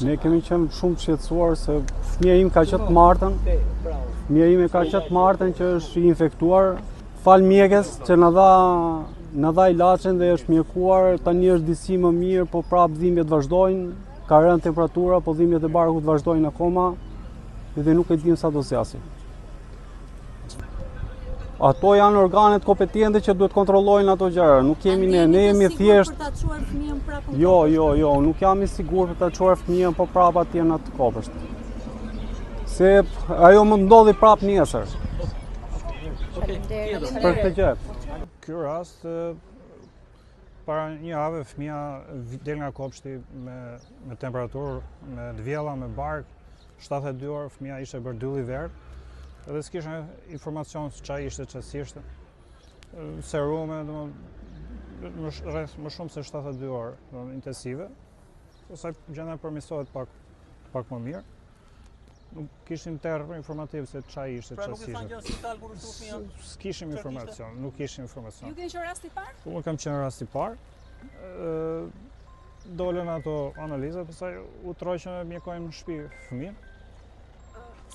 Ne kemi qenë shumë të shqetësuar se fëmia im ka qenë të martën. Fëmia ime ka qenë të martën që është i infektuar. Fal mjekës që na dha ilaçin dhe është mjekuar, tani është disi më mirë, po prapë dhimbjet vazhdojnë, ka rënë temperatura, po dhimbjet e barkut vazhdojnë akoma dhe nuk e dim sa do zjasin. Ato janë organet kompetente që duhet kontrollojnë ato gjëra, nuk jemi ne jemi thjesht. Për ta çuar fëmijën prapë? Jo, nuk jam i sigurt për ta çuar fëmijën, po prapë atje në atë kopësht. Se ajo më ndodhi prapë nesër. Për këtë gjë. Ky rast, para një jave fëmia del nga kopshti me temperaturë, me dvjella, me bark, 72 orë, fëmia ishte bërë verdh. Edhe s'kishte informacion se çfarë ishte, ç'si ishte. Serume, më shumë se 72 orë, intensive. Pastaj gjendja përmirësohet pak më mirë. Nuk kishim terr informativ se çfarë ishte, Pra nuk i thanë gjë në spital kur u fëmia? S'kishim informacion, nuk kishim informacion. Ju keni qenë rasti i parë? Unë kam qenë rasti i parë. Dolën ato analizat, pastaj u troqën e mjekojmë në shtëpi fëmijën.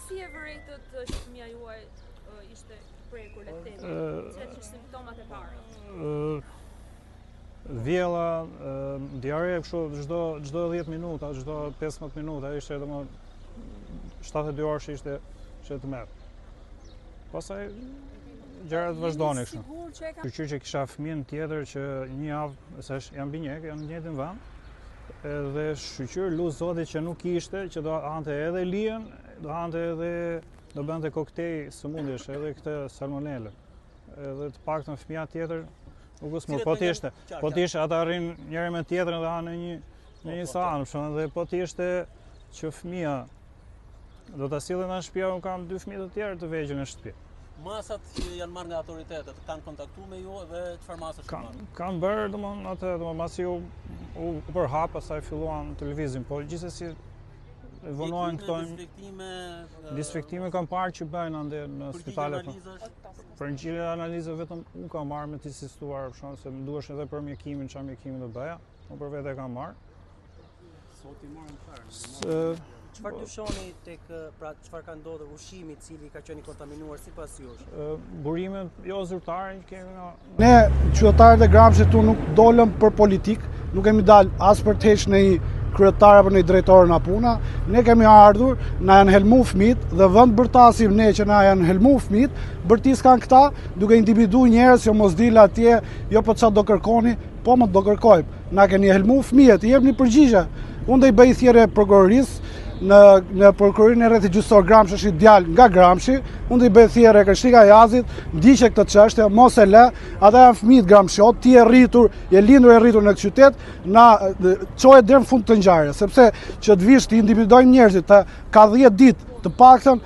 Si e vërejtët që fëmia juaj ishte prekur lehtemi? Cilat ishin simptomat e para? Vjella, diare kështu çdo 10 minuta, çdo 15 minuta, ishte domethënë 72 orë ishte të merr. Pastaj gjërat vazhdonin kështu. Shqyr që kisha fëmijën tjetër që një javë, se janë binjek, janë në njëjtin vend. Edhe shqyr lut zoti që nuk ishte, që do hante edhe lijen, do bënte koktej sëmundjesh, edhe këtë salmonellë. Edhe të paktën fëmia tjetër nuk u smur, po t'ishte ata arrin njëri me tjetrën dhe hanë në një sahan, dhe po t'ishte që fëmia do ta sillin në shtëpi, unë kam 2 fëmijë të tjerë të vegjël në shtëpi. Masat që janë marrë nga autoritetet, kanë kontaktuar me ju dhe çfarë masë marrë? Kanë bërë domethënë atë, masi u përhap, pastaj filluan televizin, po gjithsesi vonohen këto disinfektime kanë parë që bëjnë ande në spitale. Për ngjyrë analizë vetëm unë kam marrë me të insistuar, se më duhesh edhe për mjekimin, çfarë mjekimi do bëja, unë për vete kam marrë. Sot i morën fare. Çfarë dyshoni tek çfarë ka ndodhur ushqimi i cili ka qenë i kontaminuar sipas jush? Burimet jo zyrtare kemi nga. Ne qytetarët e Gramshit nuk dolëm për politik, nuk kemi dalë as për të heq në një kryetar apo në një drejtor nga puna. Ne kemi ardhur, na janë helmu fëmijët dhe vend bërtasim ne që na janë helmu fëmijët, bërtis kanë këta, duke individu njerëz që mos dilë atje, jo po çfarë do kërkoni, po më do kërkojmë. Na keni helmu fëmijët, i jepni përgjigje. Unë do i bëj thirrje prokurorisë në prokurorinë e rrethit gjyqësor Gramshi, është i djalë nga Gramshi, unë do i bëj thirrje Këshillika e Jazit, ndiqe këtë çështje, mos e lë, ata janë fëmijë të Gramshiot, ti je rritur, je lindur e rritur në këtë qytet, na çoje deri në fund të ngjarjes, sepse që të vish të individojnë njerëzit ka 10 ditë të paktën